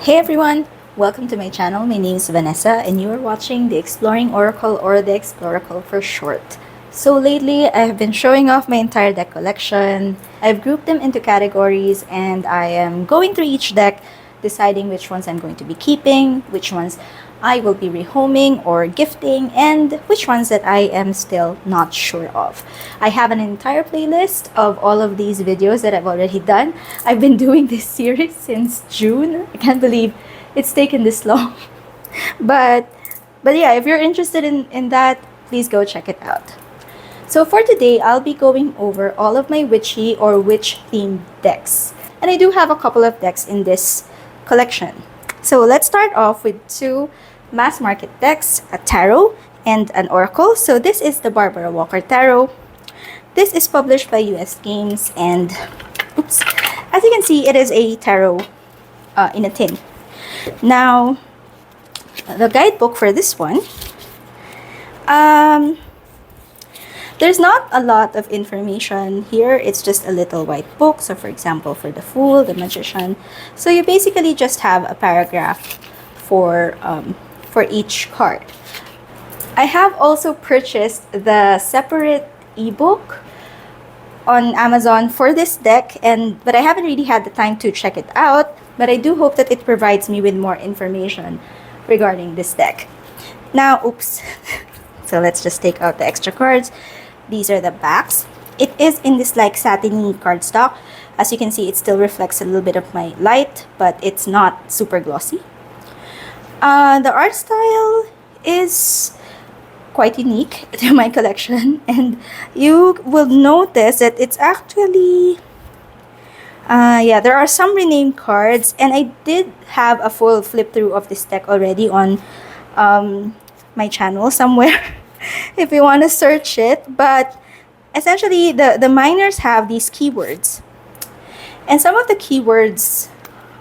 Hey everyone! Welcome to my channel. My name is Vanessa and you are watching the Exploring Oracle, or the Exploracle for short. So lately, I have been showing off my entire deck collection. I've grouped them into categories and I am going through each deck, deciding which ones I'm going to be keeping, which ones I will be rehoming or gifting, and which ones that I am still not sure of. I have an entire playlist of all of these videos that I've already done. I've been doing this series since June. I can't believe it's taken this long. but yeah, if you're interested in that, please go check it out. So for today, I'll be going over all of my witchy or witch themed decks. And I do have a couple of decks in this collection. So let's start off with two mass market decks, a tarot and an oracle. So this is the Barbara Walker Tarot. This is published by US Games, and oops, as you can see, it is a tarot in a tin. Now, the guidebook for this one, there's not a lot of information here. It's just a little white book. So for example, for the Fool, the Magician. So you basically just have a paragraph for each card. I have also purchased the separate ebook on Amazon for this deck, but I haven't really had the time to check it out. But I do hope that it provides me with more information regarding this deck. Now, oops. So let's just take out the extra cards. These are the backs. It is in this like satiny cardstock. As you can see, it still reflects a little bit of my light, but it's not super glossy. The art style is quite unique to my collection, and you will notice that it's actually yeah, there are some renamed cards, and I did have a full flip through of this deck already on my channel somewhere if you want to search it. But essentially, the minors have these keywords, and some of the keywords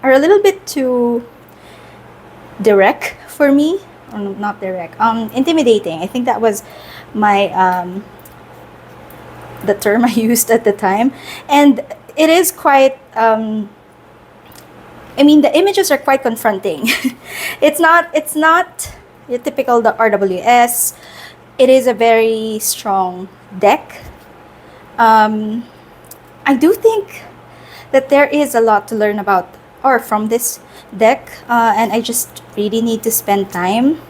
are a little bit too direct for me, or not direct, intimidating. I think that was my the term I used at the time. And it is quite I mean, the images are quite confronting. it's not your typical the RWS. It is a very strong deck. I do think that there is a lot to learn about or from this deck, and I just really need to spend time.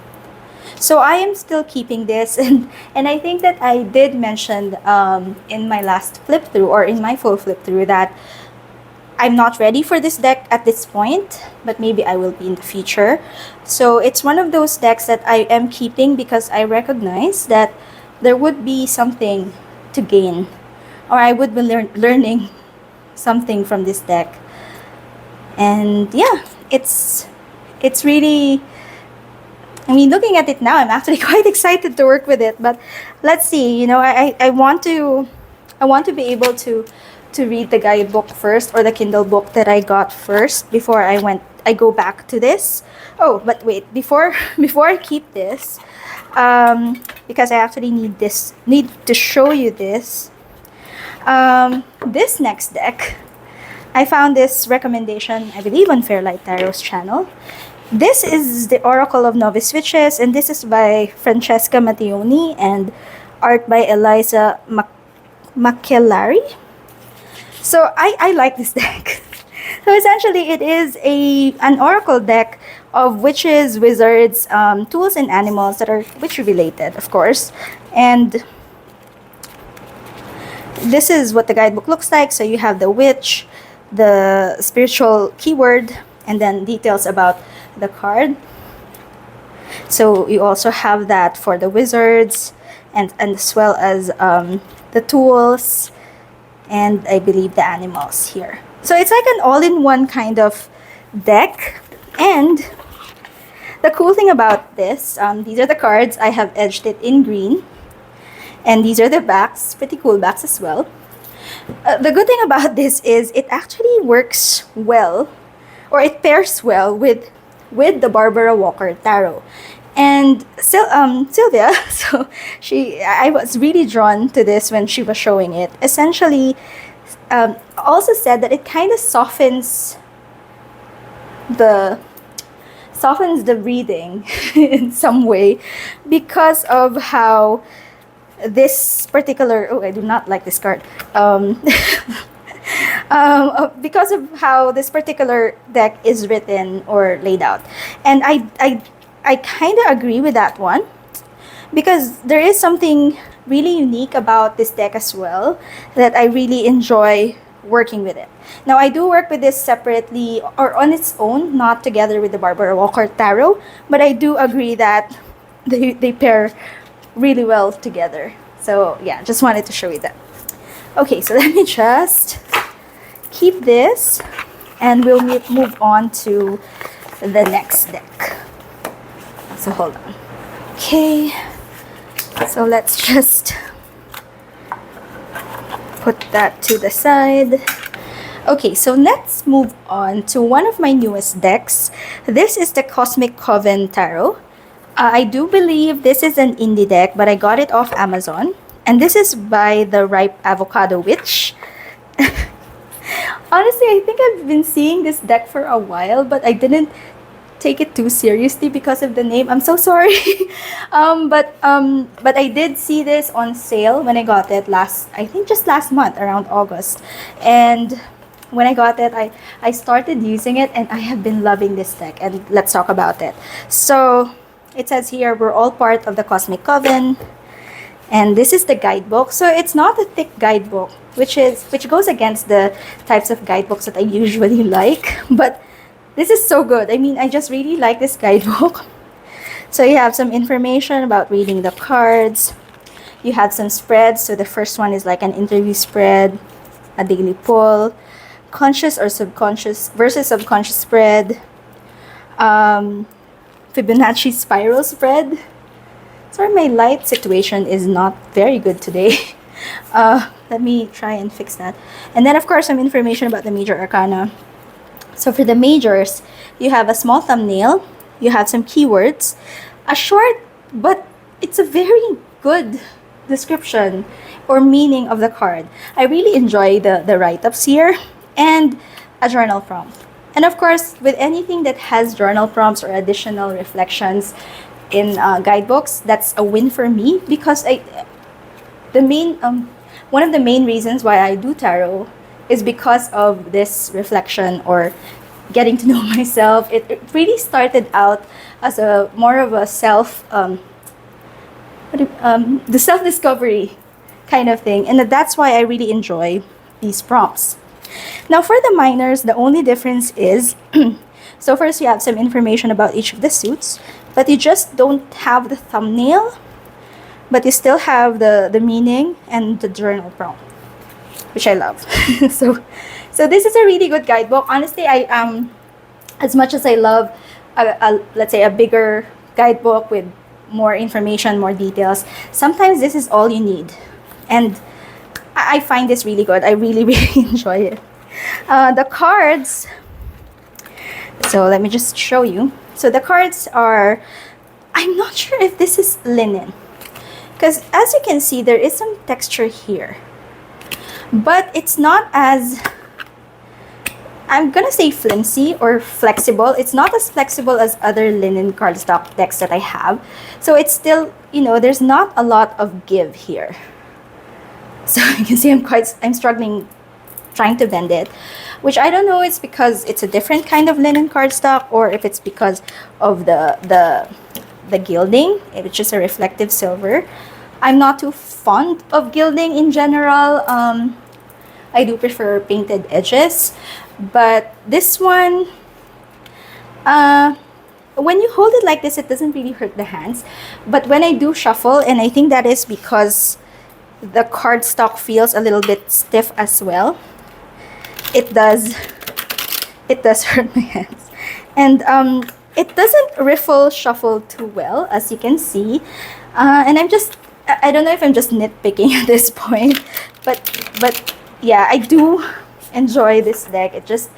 So I am still keeping this, and I think that I did mention in my last flip through, or in my full flip through, that I'm not ready for this deck at this point, but maybe I will be in the future. So it's one of those decks that I am keeping because I recognize that there would be something to gain, or I would be learning something from this deck. And yeah, it's really, I mean, looking at it now, I'm actually quite excited to work with it. But let's see, you know, I want to be able to read the guidebook first, or the Kindle book that I got first, before I go back to this. Oh, but wait, before I keep this, because I actually need to show you this. This next deck, I found this recommendation, I believe, on Fairlight Tarot's channel. This is the Oracle of Novice Witches, and this is by Francesca Mattioni and art by Eliza Macellari. So I like this deck. So essentially, it is an oracle deck of witches, wizards, tools, and animals that are witch related, of course. And this is what the guidebook looks like. So you have the witch, the spiritual keyword, and then details about the card. So you also have that for the wizards, and as well as the tools, and I believe the animals here. So it's like an all-in-one kind of deck. And the cool thing about this, these are the cards. I have edged it in green, and these are the backs, pretty cool backs as well. The good thing about this is it actually works well, or it pairs well with the Barbara Walker Tarot. And Sylvia, so I was really drawn to this when she was showing it. Essentially, also said that it kind of softens the softens the reading in some way because of how this particular, oh, I do not like this card. Because of how this particular deck is written or laid out. And I kind of agree with that one, because there is something really unique about this deck as well that I really enjoy working with it. Now, I do work with this separately or on its own, not together with the Barbara Walker Tarot, but I do agree that they pair really well together. So yeah, just wanted to show you that. Okay, so let me just keep this and we'll move on to the next deck. So hold on. Okay, so let's just put that to the side. Okay, so let's move on to one of my newest decks. This is the Cosmic Coven Tarot. I do believe this is an indie deck, but I got it off Amazon. And this is by the Ripe Avocado Witch. Honestly, I think I've been seeing this deck for a while, but I didn't take it too seriously because of the name. I'm so sorry. But I did see this on sale when I got it I think just last month, around August. And when I got it, I started using it and I have been loving this deck. And let's talk about it. So it says here, we're all part of the Cosmic Coven. And this is the guidebook. So it's not a thick guidebook, which goes against the types of guidebooks that I usually like. But this is so good. I mean, I just really like this guidebook. So you have some information about reading the cards. You have some spreads. So the first one is like an interview spread, a daily pull, conscious or subconscious versus subconscious spread, Fibonacci spiral spread. Sorry, my light situation is not very good today. Let me try and fix that. And then, of course, some information about the major arcana. So for the majors, you have a small thumbnail. You have some keywords. A short, but it's a very good description or meaning of the card. I really enjoy the write-ups here. And a journal prompt. And of course, with anything that has journal prompts or additional reflections in guidebooks, that's a win for me, because one of the main reasons why I do tarot is because of this reflection or getting to know myself. It really started out as a more of a the self-discovery kind of thing, and that's why I really enjoy these prompts. Now for the minors, the only difference is so first you have some information about each of the suits, but you just don't have the thumbnail, but you still have the meaning and the journal prompt, which I love. so this is a really good guidebook. Honestly, I as much as I love let's say a bigger guidebook with more information, more details, sometimes this is all you need. And I find this really good. I really, really enjoy it. The cards, so let me just show you. So the cards are, I'm not sure if this is linen, because as you can see, there is some texture here. But it's not as, I'm gonna say flimsy or flexible. It's not as flexible as other linen cardstock decks that I have. So it's still, there's not a lot of give here. So you can see I'm struggling trying to bend it, which I don't know, it's because it's a different kind of linen cardstock or if it's because of the gilding. It's just a reflective silver. I'm not too fond of gilding in general. I do prefer painted edges, but this one, when you hold it like this, it doesn't really hurt the hands. But when I do shuffle, and I think that is because the cardstock feels a little bit stiff as well, it does hurt my hands. And it doesn't riffle shuffle too well, as you can see. And I don't know if I'm just nitpicking at this point, but yeah, I do enjoy this deck. It just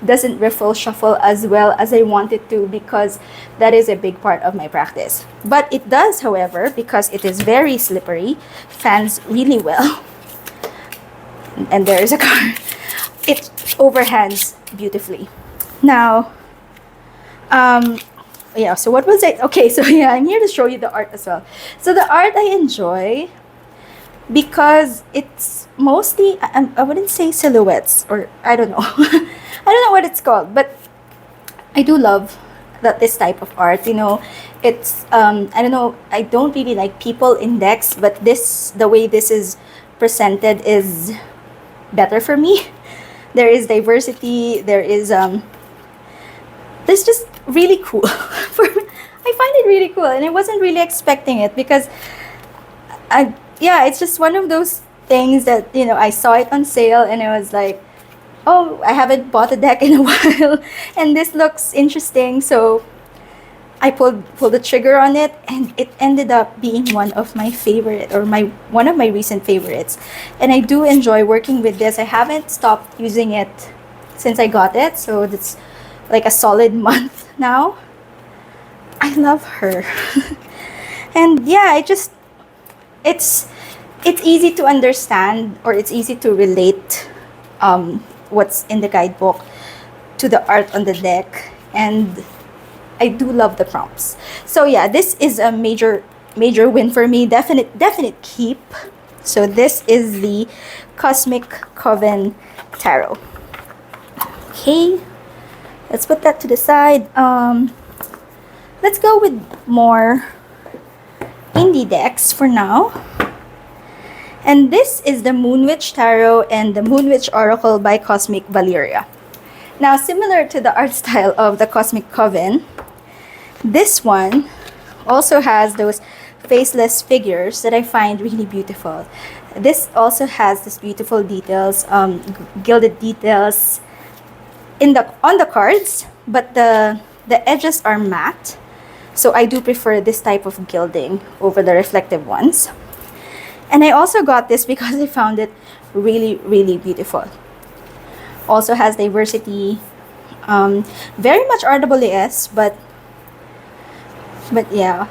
doesn't riffle shuffle as well as I want it to, because that is a big part of my practice. But it does, however, because it is very slippery, fans really well. And there is a card. It overhands beautifully. Now, yeah, so what was it? Okay, so yeah, I'm here to show you the art as well. So the art I enjoy because it's mostly, I wouldn't say silhouettes, or I don't know. I don't know what it's called, but I do love that this type of art, you know, it's I don't know, I don't really like people index, but this, the way this is presented is better for me. There is diversity, there's just really cool. I find it really cool, and I wasn't really expecting it because yeah, it's just one of those things that, you know, I saw it on sale and I was like, oh, I haven't bought a deck in a while, and this looks interesting. So I pulled the trigger on it, and it ended up being one of my favorite, or my one of my recent favorites. And I do enjoy working with this. I haven't stopped using it since I got it, so it's like a solid month now. I love her. And yeah, it's it's easy to understand, or it's easy to relate what's in the guidebook to the art on the deck, and I do love the prompts. So yeah, this is a major win for me. Definite keep. So this is the Cosmic Coven Tarot. Okay, let's put that to the side. Let's go with more indie decks for now. And this is the Moonwitch Tarot and the Moonwitch Oracle by Cosmic Valeria. Now, similar to the art style of the Cosmic Coven, this one also has those faceless figures that I find really beautiful. This also has this beautiful details, gilded details on the cards, but the edges are matte. So I do prefer this type of gilding over the reflective ones. And I also got this because I found it really beautiful. Also has diversity, very much RWS, but yeah,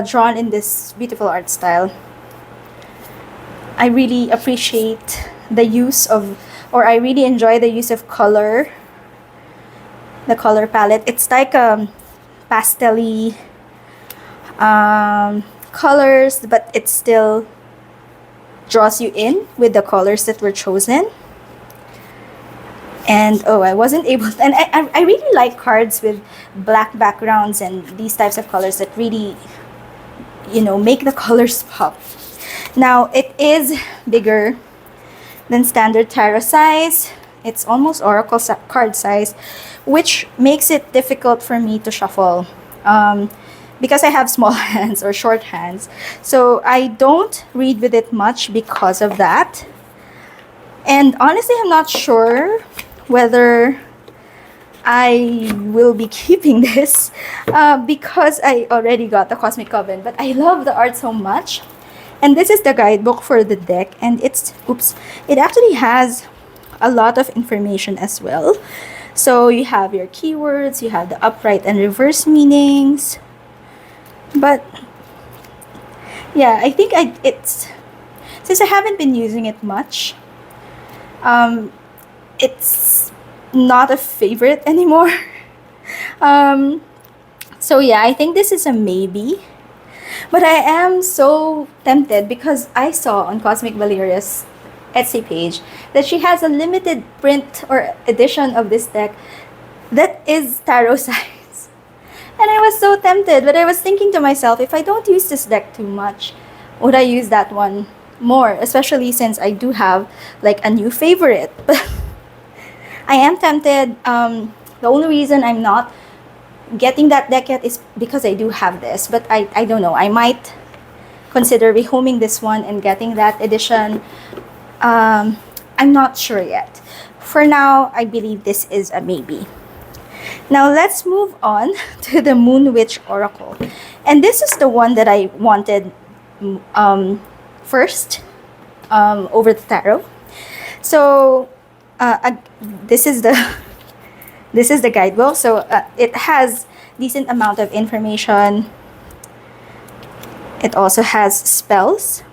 drawn in this beautiful art style. I really appreciate the use of, or I really enjoy the use of color, the color palette. It's like pastel-y colors, but it still draws you in with the colors that were chosen. And oh, I wasn't able to, and I really like cards with black backgrounds and these types of colors that really, you know, make the colors pop. Now, it is bigger than standard tarot size. It's almost oracle card size, which makes it difficult for me to shuffle. Because I have small hands or short hands. So I don't read with it much because of that. And honestly, I'm not sure whether I will be keeping this because I already got the Cosmic Coven. But I love the art so much. And this is the guidebook for the deck. And it actually has a lot of information as well. So you have your keywords, you have the upright and reverse meanings. But yeah, I think it's since I haven't been using it much, it's not a favorite anymore. So yeah, I think this is a maybe. But I am so tempted because I saw on Cosmic Valeria's Etsy page that she has a limited print or edition of this deck that is tarot size. And I was so tempted, but I was thinking to myself, if I don't use this deck too much, would I use that one more? Especially since I do have like a new favorite. But I am tempted. The only reason I'm not getting that deck yet is because I do have this. But I don't know. I might consider rehoming this one and getting that edition. I'm not sure yet. For now, I believe this is a maybe. Now let's move on to the Moonwitch Oracle. And this is the one that I wanted first over the tarot. So this is the guidebook. So it has decent amount of information. It also has spells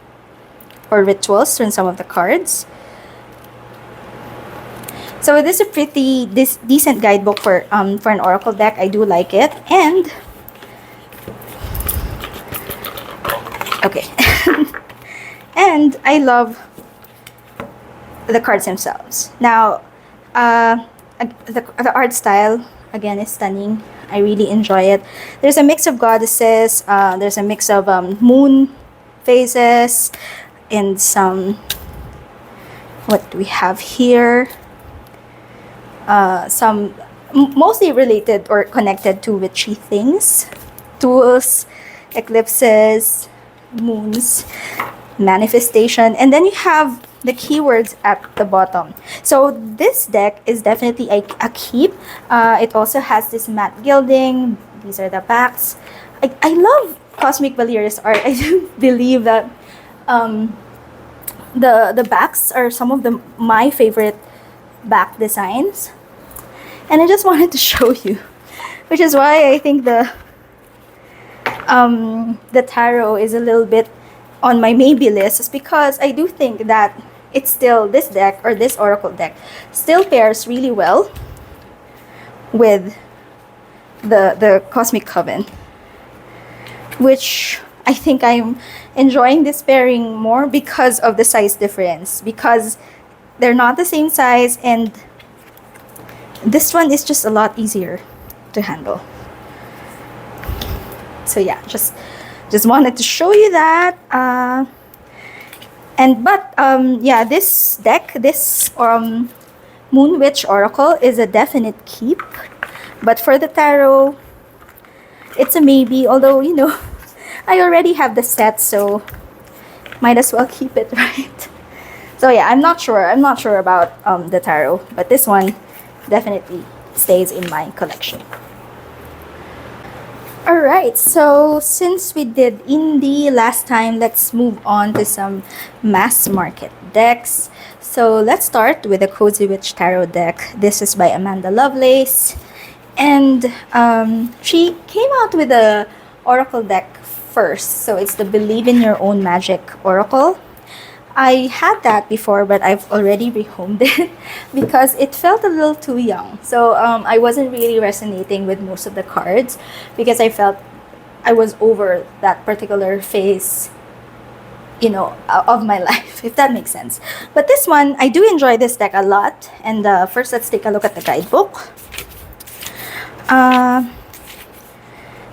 or rituals in some of the cards. So this is a pretty decent guidebook for an oracle deck. I do like it. And okay. And I love the cards themselves. Now, the art style again is stunning. I really enjoy it. There's a mix of goddesses. There's a mix of moon phases, and some, what do we have here? Some mostly related or connected to witchy things, tools, eclipses, moons, manifestation, and then you have the keywords at the bottom. So this deck is definitely a keep. It also has this matte gilding. These are the backs. I love Cosmic Valeria's art. I do believe that the backs are some of my favorite back designs, and I just wanted to show you, which is why I think the tarot is a little bit on my maybe list, is because I do think that it's still, this deck or this oracle deck still pairs really well with the Cosmic Coven, which I think I'm enjoying this pairing more because of the size difference, because they're not the same size, and this one is just a lot easier to handle. So yeah, just wanted to show you that. Yeah, this deck, this Moon Witch Oracle is a definite keep, but for the tarot, it's a maybe. Although, you know, I already have the set, so might as well keep it, right? So yeah, I'm not sure about the tarot, but this one definitely stays in my collection. Alright, so since we did indie last time, let's move on to some mass market decks. So let's start with the Cozy Witch Tarot deck. This is by Amanda Lovelace, and she came out with the Oracle deck first. So it's the Believe in Your Own Magic Oracle. I had that before, but I've already rehomed it because it felt a little too young. So I wasn't really resonating with most of the cards because I felt I was over that particular phase, you know, of my life, if that makes sense. But this one, I do enjoy this deck a lot. And first, let's take a look at the guidebook.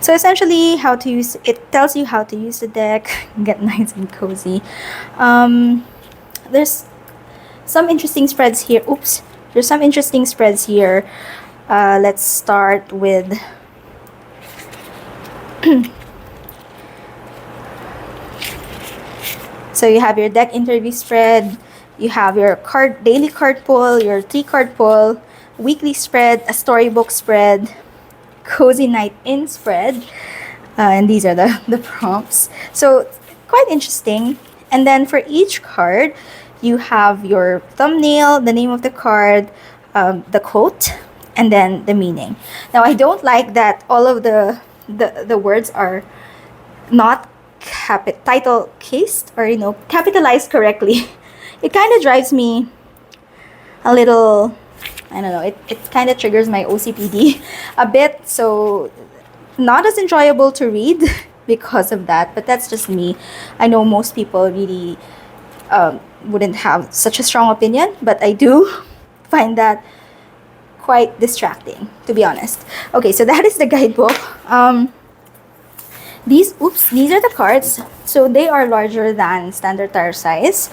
So essentially, how to use it tells you how to use the deck, get nice and cozy. There's some interesting spreads here. Oops, there's some interesting spreads here. Let's start with so you have your deck interview spread, you have your daily card pull, your 3-card pull, weekly spread, a storybook spread, cozy night in spread, and these are the prompts. So quite interesting. And then for each card, you have your thumbnail, the name of the card, the quote, and then the meaning. Now, I don't like that all of the words are not title cased, or, you know, capitalized correctly. It kind of drives me a little, I don't know, it kind of triggers my OCPD a bit, so not as enjoyable to read because of that, but that's just me. I know most people really wouldn't have such a strong opinion, but I do find that quite distracting, to be honest. Okay, so that is the guidebook. These are the cards. So they are larger than standard tarot size.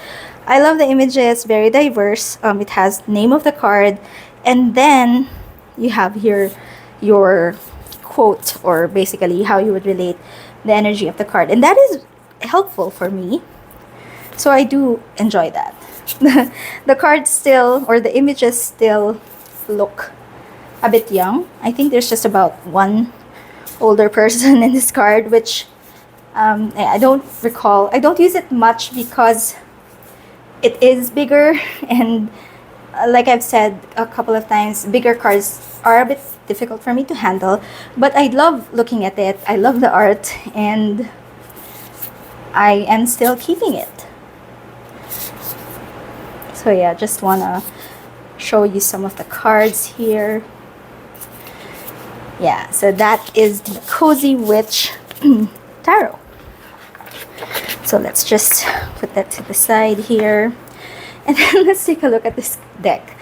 I love the images, very diverse. It has name of the card, and then you have here your quote, or basically how you would relate the energy of the card, and that is helpful for me. So I do enjoy that. The cards still, or the images still look a bit young. I think there's just about one older person in this card, which I don't recall. I don't use it much because it is bigger, and like I've said a couple of times, bigger cards are a bit difficult for me to handle, but I love looking at it. I love the art, and I am still keeping it. So yeah, just wanna show you some of the cards here. Yeah, so that is the Cozy Witch Tarot. So let's just put that to the side here. And then let's take a look at this deck.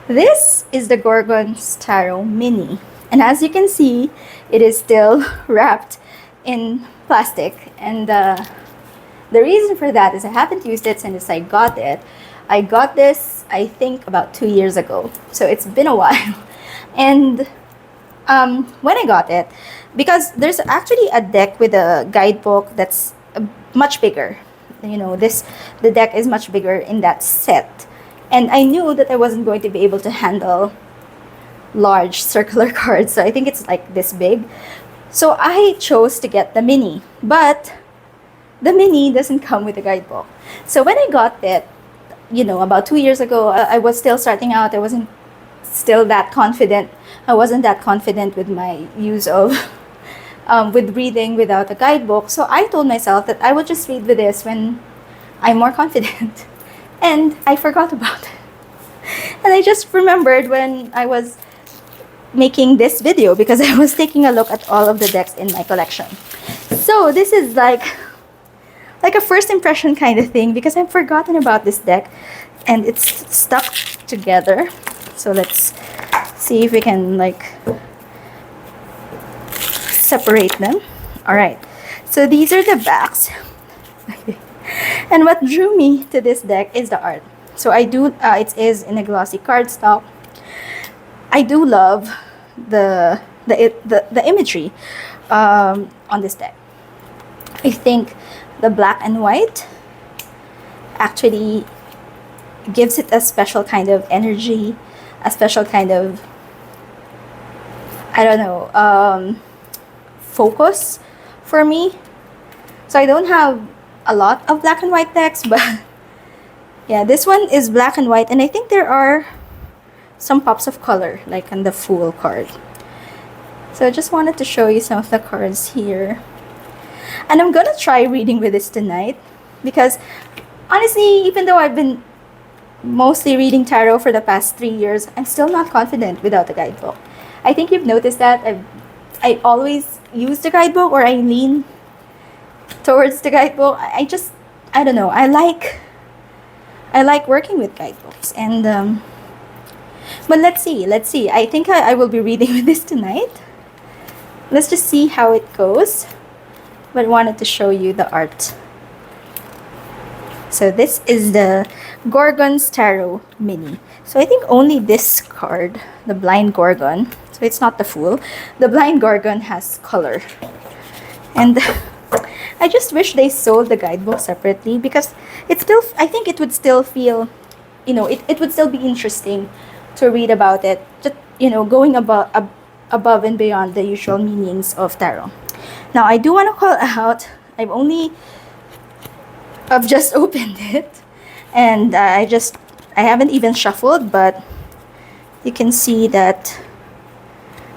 This is the Gorgon's Tarot Mini. And as you can see, it is still wrapped in plastic. And the reason for that is I haven't used it since I got it. I got this, I think, about 2 years ago. So it's been a while. And when I got it, because there's actually a deck with a guidebook that's much bigger. You know, the deck is much bigger in that set. And I knew that I wasn't going to be able to handle large circular cards. So I think it's like this big. So I chose to get the mini. But the mini doesn't come with a guidebook. So when I got it, you know, about 2 years ago, I was still starting out. I wasn't still that confident. I wasn't that confident with my use of with reading without a guidebook. So I told myself that I would just read with this when I'm more confident. And I forgot about it. And I just remembered when I was making this video because I was taking a look at all of the decks in my collection. So this is like a first impression kind of thing because I've forgotten about this deck and it's stuck together. So let's see if we can like separate them. All right, so these are the backs. And what drew me to this deck is the art. So I do it is in a glossy cardstock. I do love the imagery on this deck. I think the black and white actually gives it a special kind of energy, a special kind of, I don't know, focus for me. So I don't have a lot of black and white decks, but yeah, this one is black and white, and I think there are some pops of color like on the Fool card. So I just wanted to show you some of the cards here. And I'm gonna try reading with this tonight because honestly, even though I've been mostly reading tarot for the past 3 years, I'm still not confident without the guidebook. I think you've noticed that I always use the guidebook, or I lean towards the guidebook. I don't know. I like working with guidebooks, and but let's see. I think I will be reading with this tonight. Let's just see how it goes. But I wanted to show you the art. So this is the Gorgon's Tarot Mini. So I think only this card, the Blind Gorgon, so it's not the Fool. The Blind Gorgon has color. And I just wish they sold the guidebook separately because it's still, I think it would still feel, you know, it would still be interesting to read about it. Just, you know, going above and beyond the usual meanings of tarot. Now, I do want to call out, I've just opened it, and I haven't even shuffled, but you can see that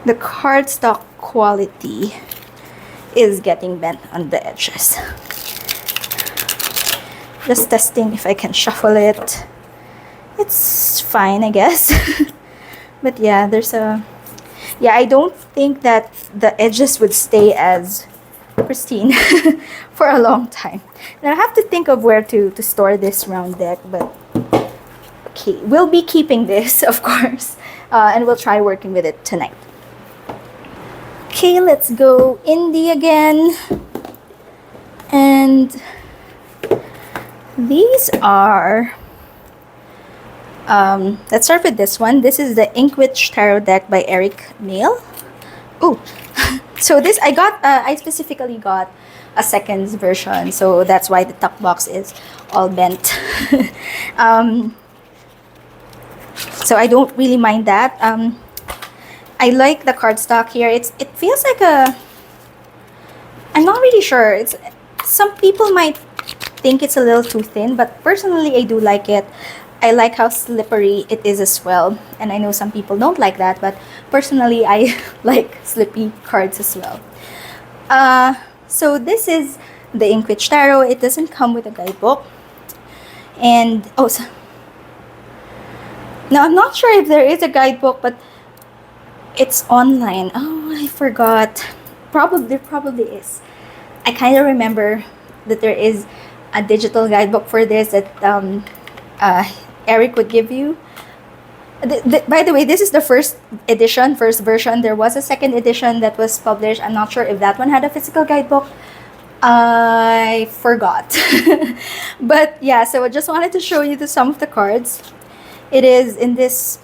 the cardstock quality is getting bent on the edges. Just testing if I can shuffle it. It's fine, I guess. But yeah, I don't think that the edges would stay as pristine for a long time. Now I have to think of where to store this round deck, but okay, we'll be keeping this, of course, and we'll try working with it tonight. Okay, let's go indie again. And these are, let's start with this one. This is the Ink Witch Tarot deck by Eric Mail. Oh, so this I specifically got a second version, so that's why the top box is all bent. So I don't really mind that. I like the cardstock here. It feels like I'm not really sure. Some people might think it's a little too thin, but personally I do like it. I like how slippery it is as well. And I know some people don't like that, but personally I like slippy cards as well. So this is the Ink Witch Tarot. It doesn't come with a guidebook. And Now, I'm not sure if there is a guidebook, but it's online. Oh, I forgot. Probably, there probably is. I kind of remember that there is a digital guidebook for this that uh, Eric would give you. By the way, this is the first edition, first version. There was a second edition that was published. I'm not sure if that one had a physical guidebook. I forgot. But yeah, so I just wanted to show you some of the cards. It is in this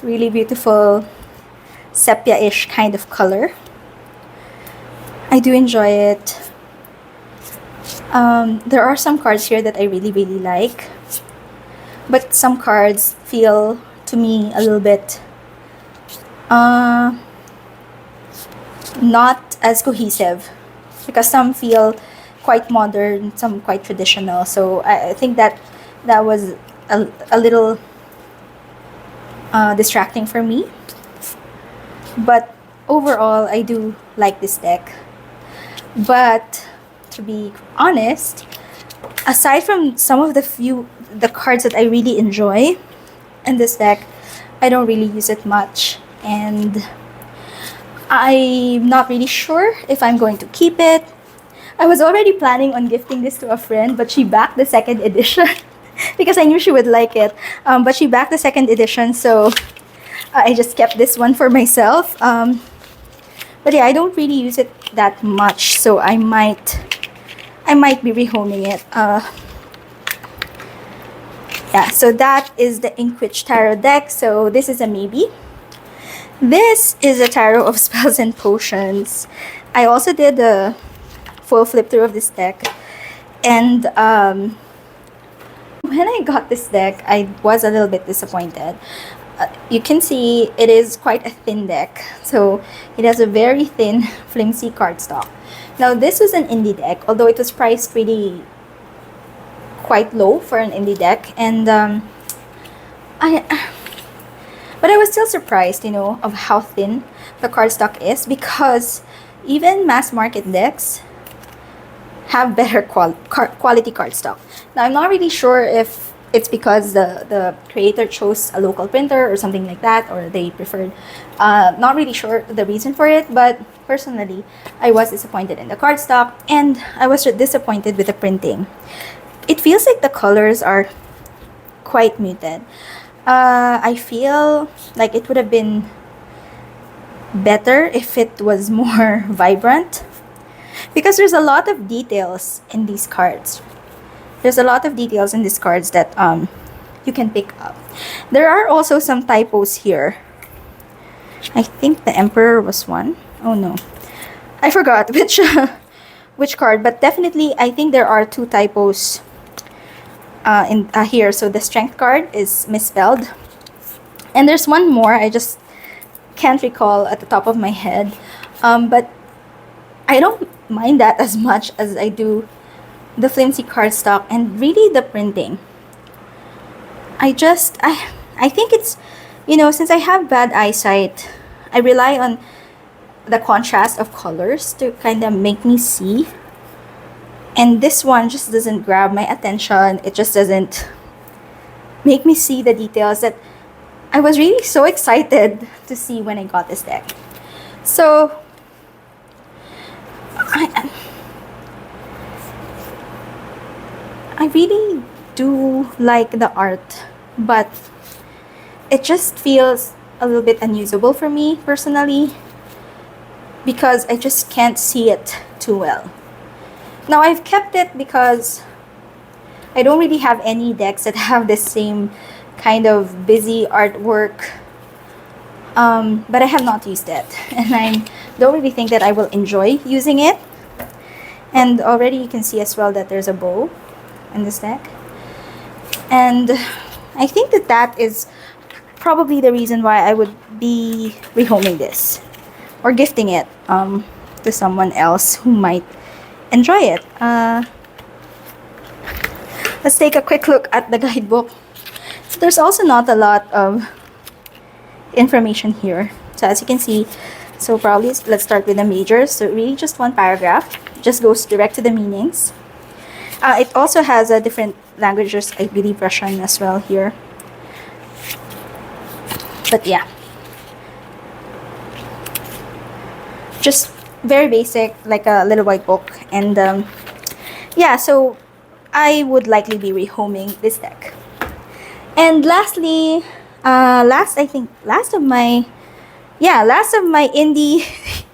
really beautiful sepia-ish kind of color. I do enjoy it. There are some cards here that I really, really like. But some cards feel, to me, a little bit not as cohesive. Because some feel quite modern, some quite traditional. So I think that was a little distracting for me. But overall, I do like this deck. But to be honest, aside from some of the cards that I really enjoy in this deck, I don't really use it much, and I'm not really sure if I'm going to keep it. I was already planning on gifting this to a friend, but she backed the second edition because I knew she would like it. But she backed the second edition, so I just kept this one for myself. But yeah, I don't really use it that much, so I might be rehoming it. Yeah, so that is the Witchy Tarot deck. So this is a maybe. This is a tarot of spells and potions. I also did a full flip through of this deck, and when I got this deck, I was a little bit disappointed. You can see it is quite a thin deck, so it has a very thin, flimsy cardstock. Now, this was an indie deck, although it was priced really quite low for an indie deck, and but I was still surprised, of how thin the cardstock is, because even mass market decks have better quality cardstock. Now, I'm not really sure if it's because the creator chose a local printer or something like that, or they preferred, not really sure the reason for it, but personally, I was disappointed in the cardstock, and I was disappointed with the printing. It feels like the colors are quite muted. I feel like it would have been better if it was more vibrant, because there's a lot of details in these cards. There's a lot of details in these cards that you can pick up. There are also some typos here. I think the Emperor was one. Oh no, I forgot which card, but definitely I think there are two typos in here. So the Strength card is misspelled, and there's one more I just can't recall at the top of my head, but I don't mind that as much as I do the flimsy cardstock and really the printing. I think it's, since I have bad eyesight, I rely on the contrast of colors to kind of make me see. And this one just doesn't grab my attention. It just doesn't make me see the details that I was really so excited to see when I got this deck. So I really do like the art, but it just feels a little bit unusable for me personally, because I just can't see it too well. Now, I've kept it because I don't really have any decks that have the same kind of busy artwork, but I have not used it, and I don't really think that I will enjoy using it. And already you can see as well that there's a bow in this deck, and I think that is probably the reason why I would be rehoming this or gifting it to someone else who might enjoy it. Let's take a quick look at the guidebook. So there's also not a lot of information here. So as you can see, so probably let's start with the majors. So really just one paragraph, just goes direct to the meanings. It also has a different languages, I believe Russian as well here. But yeah, just very basic, like a little white book. And yeah, so I would likely be rehoming this deck. And lastly, last of my indie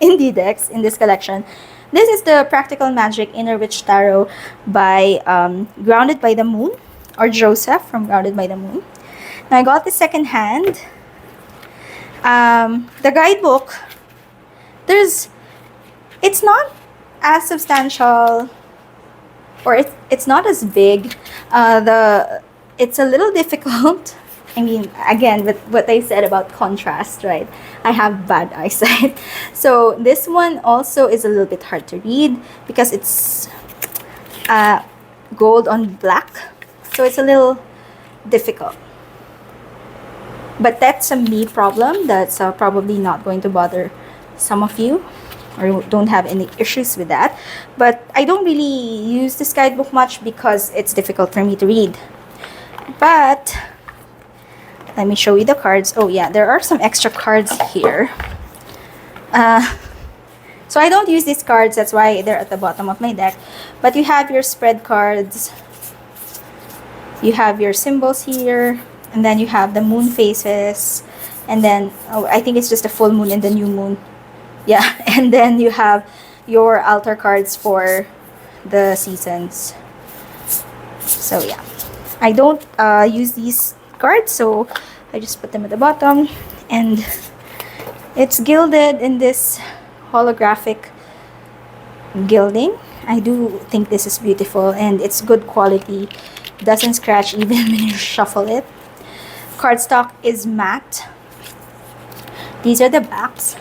indie decks in this collection. This is the Practical Magic Inner Witch Tarot by Grounded by the Moon, or Joseph from Grounded by the Moon. Now I got the second hand. The guidebook, it's not as substantial, or it's not as big. It's a little difficult. I mean, again, with what I said about contrast, right? I have bad eyesight. So this one also is a little bit hard to read because it's gold on black. So it's a little difficult. But that's a me problem. That's probably not going to bother some of you, or don't have any issues with that. But I don't really use this guidebook much because it's difficult for me to read. But let me show you the cards. Oh yeah, there are some extra cards here. So I don't use these cards, that's why they're at the bottom of my deck. But you have your spread cards. You have your symbols here. And then you have the moon phases. And then, oh, I think it's just a full moon and the new moon. Yeah, and then you have your altar cards for the seasons. So yeah, I don't use these cards, so I just put them at the bottom. And it's gilded in this holographic gilding. I do think this is beautiful, and it's good quality. Doesn't scratch even when you shuffle it. Cardstock is matte. These are the backs.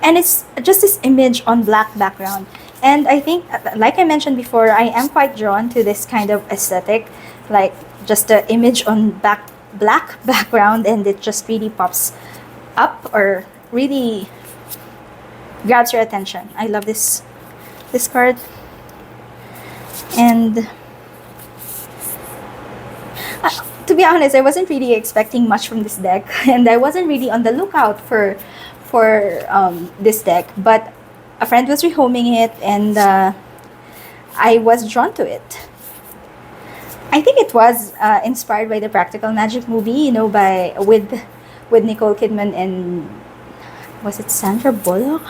And it's just this image on black background. And I think, like I mentioned before, I am quite drawn to this kind of aesthetic. Like, just the image on black background, and it just really pops up, or really grabs your attention. I love this card. And to be honest, I wasn't really expecting much from this deck, and I wasn't really on the lookout for this deck, but a friend was rehoming it, and I was drawn to it. I think it was inspired by the Practical Magic movie, you know, with Nicole Kidman and, was it Sandra Bullock?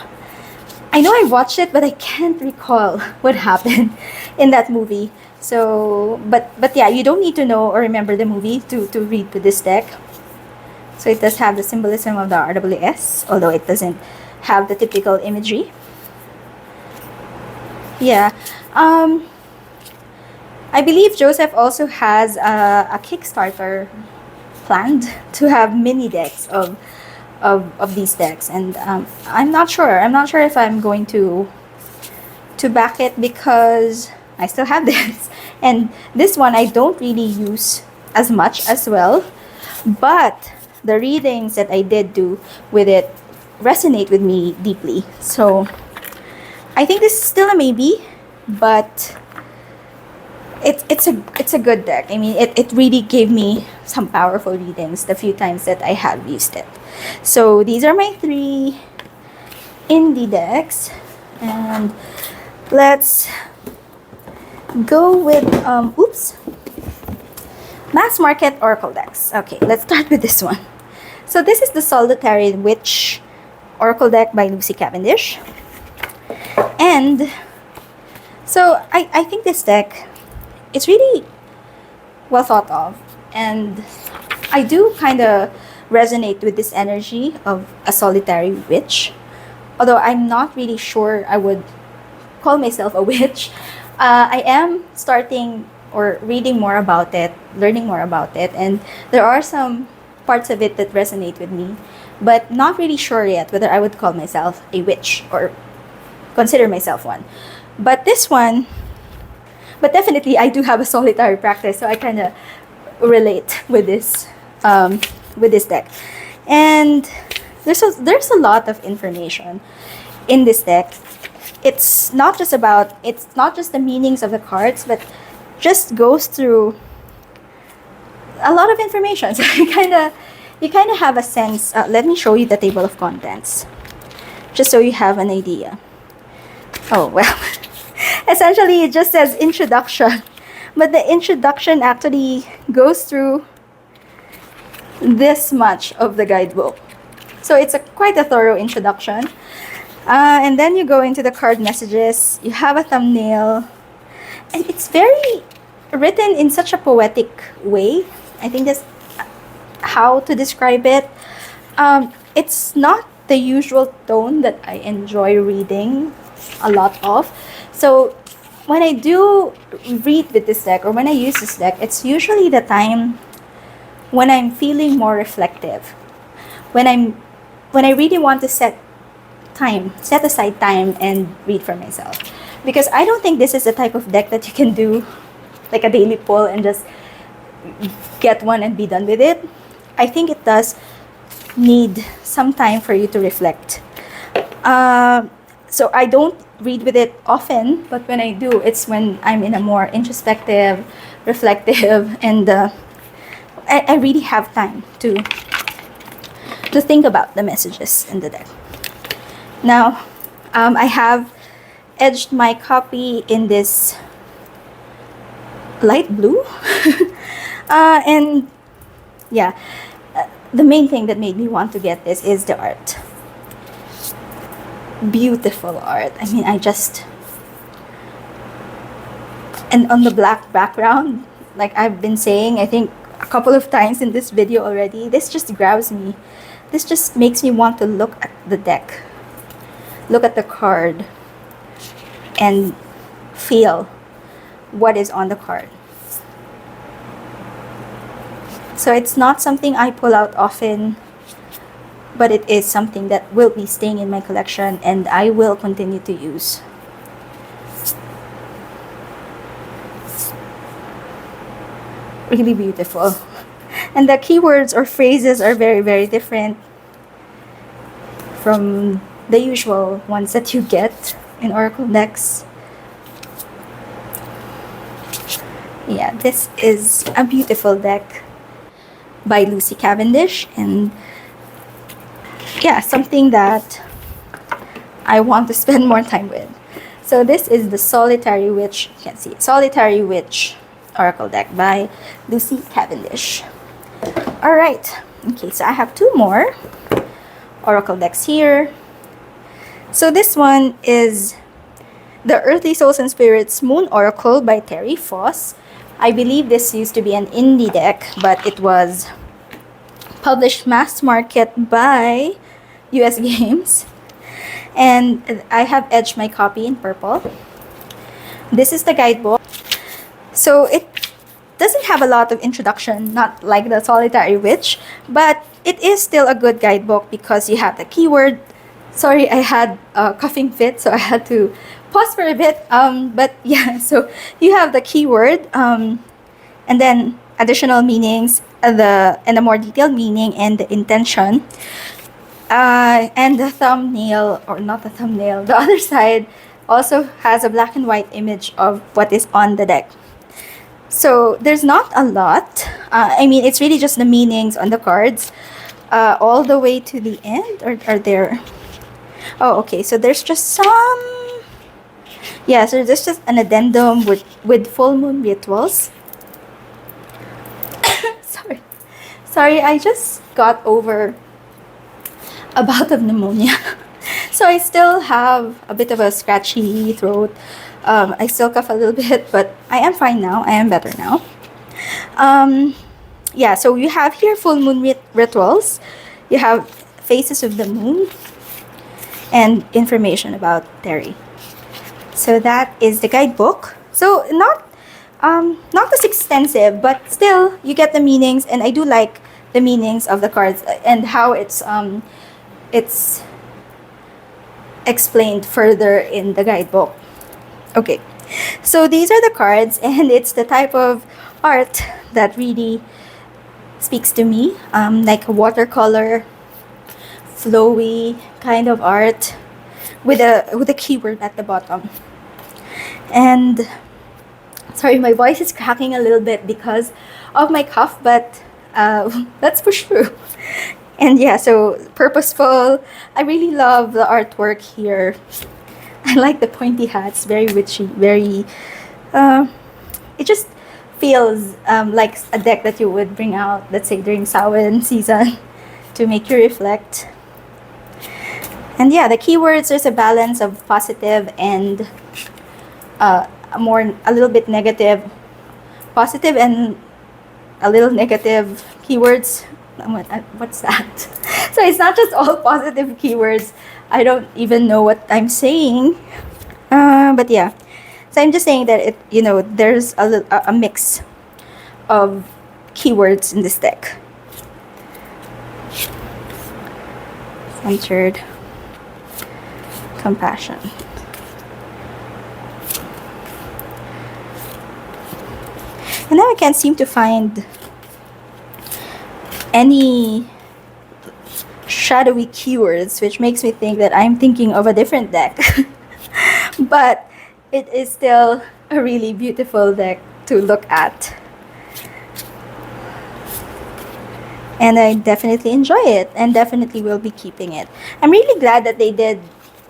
I know I watched it, but I can't recall what happened in that movie. So, but yeah, you don't need to know or remember the movie to read with this deck. So it does have the symbolism of the RWS, although it doesn't have the typical imagery. Yeah. I believe Joseph also has a Kickstarter planned to have mini decks of these decks, and I'm not sure if I'm going to back it, because I still have this, and this one I don't really use as much as well, but the readings that I did do with it resonate with me deeply. So I think this is still a maybe, but it's a good deck. I mean, it really gave me some powerful readings the few times that I have used it. So these are my 3 indie decks, and let's go with mass market oracle decks. Okay, let's start with this one. So this is the Solitary Witch Oracle deck by Lucy Cavendish. And so I think this deck, it's really well thought of, and I do kind of resonate with this energy of a solitary witch, although I'm not really sure I would call myself a witch. I am starting or reading more about it, learning more about it, and there are some parts of it that resonate with me, but not really sure yet whether I would call myself a witch or consider myself one. But definitely I do have a solitary practice, so I kind of relate with this deck. And there's a lot of information in this deck. It's not just the meanings of the cards, but just goes through a lot of information. So you kind of have a sense. Let me show you the table of contents, just so you have an idea. Oh, well, essentially it just says introduction, but the introduction actually goes through this much of the guidebook. So it's quite a thorough introduction. And then you go into the card messages, you have a thumbnail, and it's very written in such a poetic way. I think that's how to describe it. It's not the usual tone that I enjoy reading a lot of. So when I do read with this deck, or when I use this deck, it's usually the time when I'm feeling more reflective, when I really want to set aside time and read for myself. Because I don't think this is the type of deck that you can do like a daily pull and just get one and be done with it. I think it does need some time for you to reflect. So I don't read with it often, but when I do, it's when I'm in a more introspective, reflective, and I really have time to think about the messages in the deck. Now, I have edged my copy in this light blue. And yeah, the main thing that made me want to get this is the art. Beautiful art. I mean, and on the black background, like I've been saying, I think a couple of times in this video already, this just grabs me. This just makes me want to look at the deck, look at the card, and feel what is on the card. So it's not something I pull out often, but it is something that will be staying in my collection and I will continue to use. Really beautiful. And the keywords or phrases are very, very different from the usual ones that you get in Oracle decks. Yeah, this is a beautiful deck by Lucy Cavendish, and yeah, something that I want to spend more time with. So this is the Solitary Witch, you can see it, Solitary Witch Oracle deck by Lucy Cavendish. Alright, okay, so I have two more Oracle decks here. So this one is the Earthly Souls and Spirits Moon Oracle by Terry Foss. I believe this used to be an indie deck, but it was published mass market by US Games. And I have edged my copy in purple. This is the guidebook. So it doesn't have a lot of introduction, not like the Solitary Witch, but it is still a good guidebook because you have the keyword. Sorry, I had a coughing fit, so I had to pause for a bit. But yeah, so you have the keyword, and then additional meanings, and a more detailed meaning, and the intention, and the thumbnail, or not the thumbnail, the other side also has a black and white image of what is on the deck. So there's not a lot. I mean, it's really just the meanings on the cards, all the way to the end, or are there? Oh, okay. So there's just some. Yeah, so there's just an addendum with full moon rituals. Sorry, I just got over a bout of pneumonia. So I still have a bit of a scratchy throat. I still cough a little bit, but I am fine now. I am better now. Yeah, so you have here full moon rituals. You have phases of the moon and information about Terry. So that is the guidebook. So not as extensive, but still you get the meanings, and I do like the meanings of the cards and how it's explained further in the guidebook. Okay, so these are the cards, and it's the type of art that really speaks to me, like a watercolor, flowy kind of art with a keyword at the bottom. And sorry, my voice is cracking a little bit because of my cough, but let's push through. And yeah, so purposeful. I really love the artwork here. I like the pointy hats, very witchy, very. Uh, it just feels like a deck that you would bring out, let's say during Samhain season, to make you reflect. And yeah, the keywords, there's a balance of positive and a little bit negative, positive and a little negative keywords. What's that? So it's not just all positive keywords. I don't even know what I'm saying. But yeah, so I'm just saying that there's a mix of keywords in this deck. Centered, compassion. And now I can't seem to find any shadowy keywords, which makes me think that I'm thinking of a different deck. But it is still a really beautiful deck to look at. And I definitely enjoy it and definitely will be keeping it. I'm really glad that they did,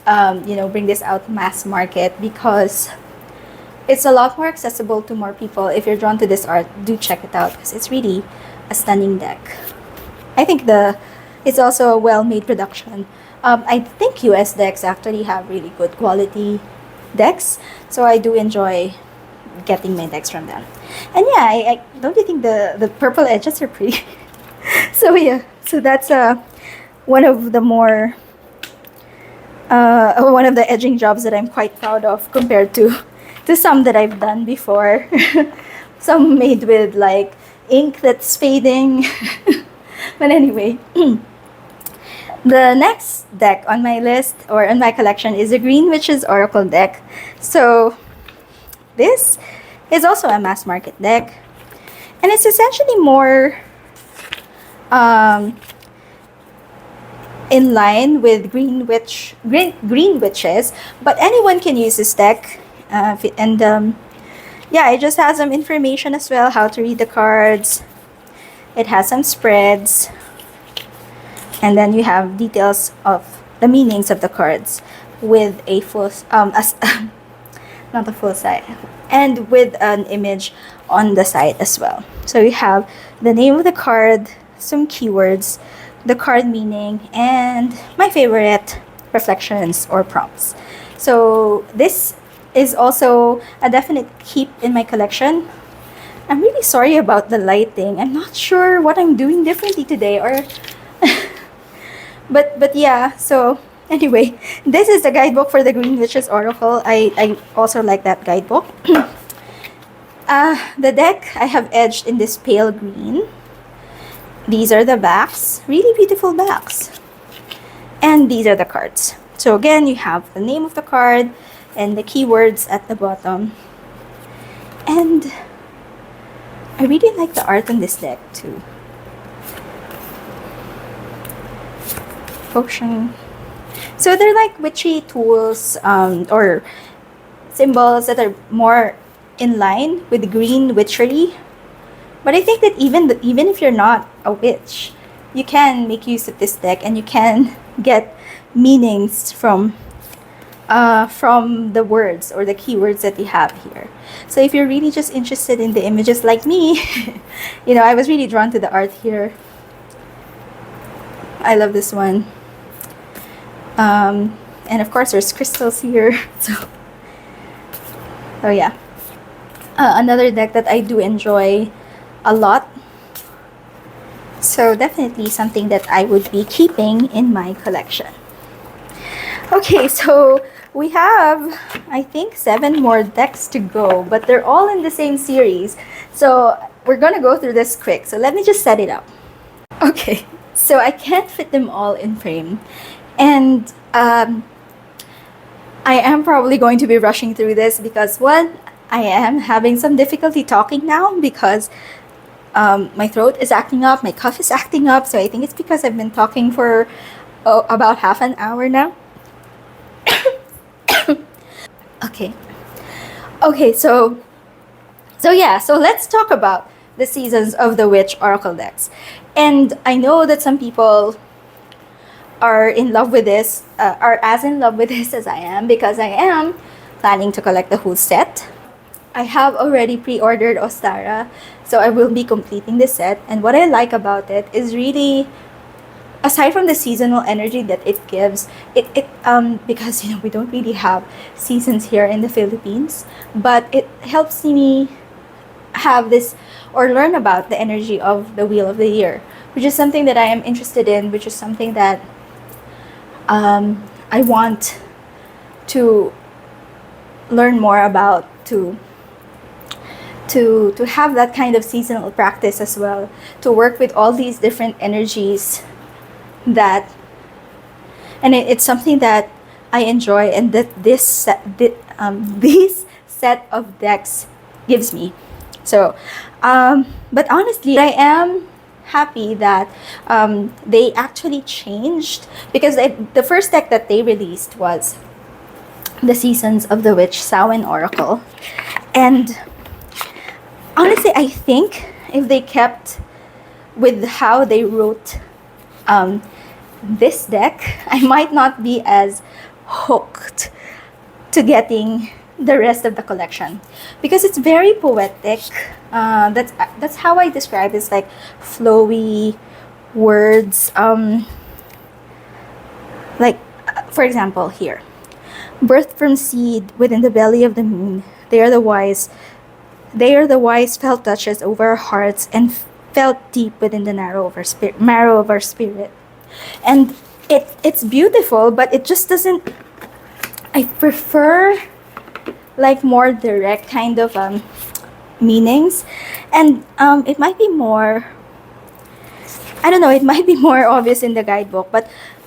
bring this out mass market, because it's a lot more accessible to more people. If you're drawn to this art, do check it out because it's really a stunning deck. I think it's also a well-made production. I think US decks actually have really good quality decks, so I do enjoy getting my decks from them. And yeah, I don't you think the purple edges are pretty? So yeah, so that's one of the more one of the edging jobs that I'm quite proud of compared to some that I've done before. Some made with like ink that's fading. But anyway, the next deck on my list or in my collection is the Green Witches Oracle deck. So this is also a mass market deck, and it's essentially more in line with Green Witches, but anyone can use this deck. Yeah, it just has some information as well, how to read the cards. It has some spreads, and then you have details of the meanings of the cards with a full not a full side, and with an image on the side as well. So you have the name of the card, some keywords, the card meaning, and my favorite, reflections or prompts. So this is also a definite keep in my collection. I'm really sorry about the lighting. I'm not sure what I'm doing differently today, or but yeah, so anyway, this is the guidebook for the Green Witches Oracle. I also like that guidebook. The deck I have edged in this pale green. These are the backs, really beautiful backs. And these are the cards. So again, you have the name of the card and the keywords at the bottom. And I really like the art on this deck too. Potion. So they're like witchy tools or symbols that are more in line with green witchery. But I think that even if you're not a witch, you can make use of this deck and you can get meanings from the words or the keywords that you have here. So if you're really just interested in the images like me, I was really drawn to the art here. I love this one. And of course there's crystals here. So yeah. Another deck that I do enjoy a lot. So definitely something that I would be keeping in my collection. Okay, so we have, I think, 7 more decks to go, but they're all in the same series. So we're gonna go through this quick. So let me just set it up. Okay, so I can't fit them all in frame. And I am probably going to be rushing through this because, one, I am having some difficulty talking now because my throat is acting up, my cough is acting up. So I think it's because I've been talking for about half an hour now. Okay, so yeah, so let's talk about the Seasons of the Witch Oracle decks. And I know that some people are in love with this, are as in love with this as I am, because I am planning to collect the whole set. I have already pre-ordered Ostara, so I will be completing the set. And what I like about it is really, aside from the seasonal energy that it gives, because we don't really have seasons here in the Philippines, but it helps me have this or learn about the energy of the Wheel of the Year, which is something that I am interested in, which is something that I want to learn more about, to have that kind of seasonal practice as well, to work with all these different energies that, and it's something that I enjoy, and that this set of decks gives me. So but honestly, I am happy that they actually changed, because the first deck that they released was the Seasons of the Witch Samhain Oracle. And honestly, I think if they kept with how they wrote this deck, I might not be as hooked to getting the rest of the collection, because it's very poetic. That's how I describe it. It's like flowy words. Like, for example, here, birthed from seed within the belly of the moon, they are the wise. They are the wise felt touches over our hearts, and felt deep within the marrow of our spirit. And it's beautiful, but it just doesn't. I prefer like more direct kind of meanings, and it might be more, I don't know, it might be more obvious in the guidebook, but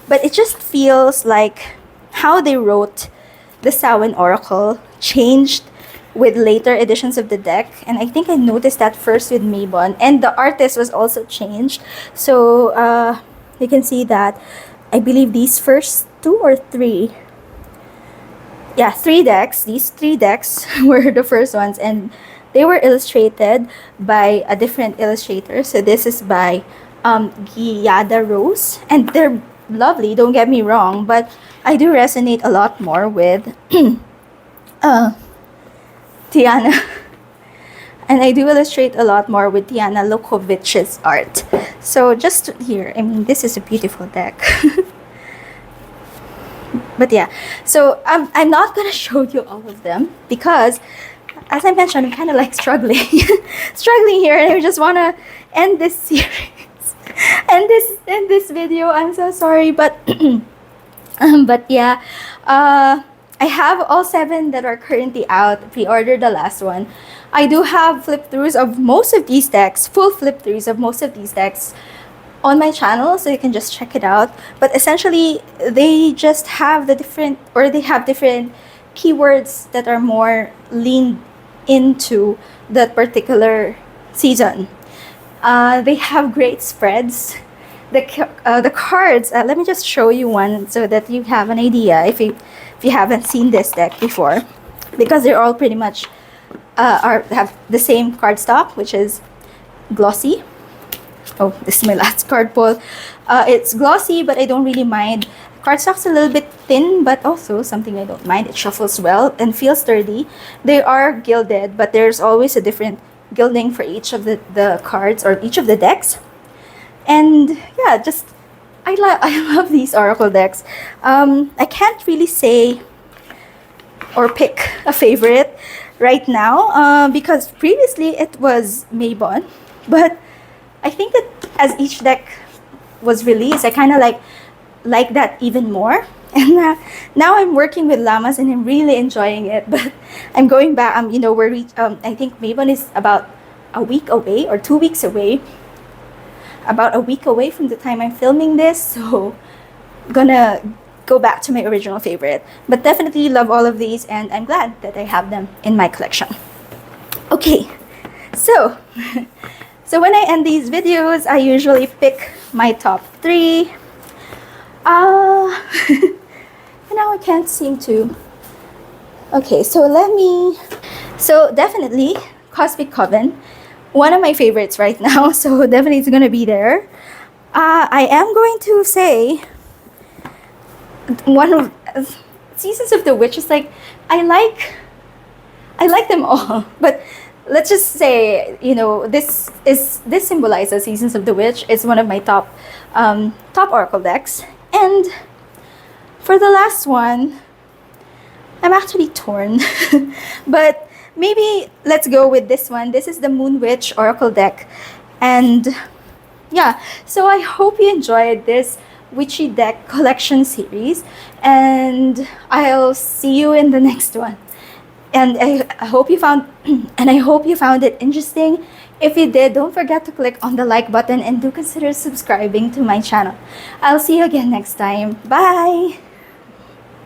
it just feels like how they wrote the Samhain Oracle changed with later editions of the deck. And I think I noticed that first with Mabon, and the artist was also changed. So you can see that I believe these first two or three, yeah, these three decks were the first ones, and they were illustrated by a different illustrator. So this is by Guiada Rose, and they're lovely, don't get me wrong, but I do resonate a lot more with Tiana. And I do illustrate a lot more with Tiana Lokovic's art. So just here, I mean, this is a beautiful deck. But yeah, so I'm not gonna show you all of them, because as I mentioned, I'm kind of like struggling here, and I just want to end this series, end this video. I'm so sorry, but but yeah, I have all 7 that are currently out. Pre-ordered the last one. I do have flip-throughs of most of these decks, full flip-throughs of most of these decks on my channel, so you can just check it out. But essentially, they just have they have different keywords that are more leaned into that particular season. They have great spreads. The cards, let me just show you one so that you have an idea if you haven't seen this deck before, because they're all pretty much have the same card stock, which is glossy. Oh, this is my last card pull. It's glossy, but I don't really mind. Cardstock's a little bit thin, but also something I don't mind. It shuffles well and feels sturdy. They are gilded, but there's always a different gilding for each of the cards or each of the decks. And yeah, just I love these Oracle decks. I can't really say or pick a favorite right now, because previously it was Mabon, but I think that as each deck was released, I kind of like that even more. And now I'm working with llamas, and I'm really enjoying it. But I'm going back. I think Mabon is about a week away or 2 weeks away. About a week away from the time I'm filming this, so gonna go back to my original favorite. But definitely love all of these, and I'm glad that I have them in my collection. Okay, so. So when I end these videos, I usually pick my top 3. And now I can't seem to. Okay, so definitely Cosmic Coven. one of my favorites right now, so definitely it's gonna be there. I am going to say one of Seasons of the Witch is like I like them all, but let's just say, you know, this symbolizes Seasons of the Witch. It's one of my top oracle decks, and for the last one, I'm actually torn, but maybe let's go with this one. This is the Moon Witch oracle deck, and yeah. So I hope you enjoyed this Witchy deck collection series, and I'll see you in the next one. And I hope you found and I hope you found it interesting. If you did, don't forget to click on the like button and do consider subscribing to my channel. I'll see you again next time. Bye.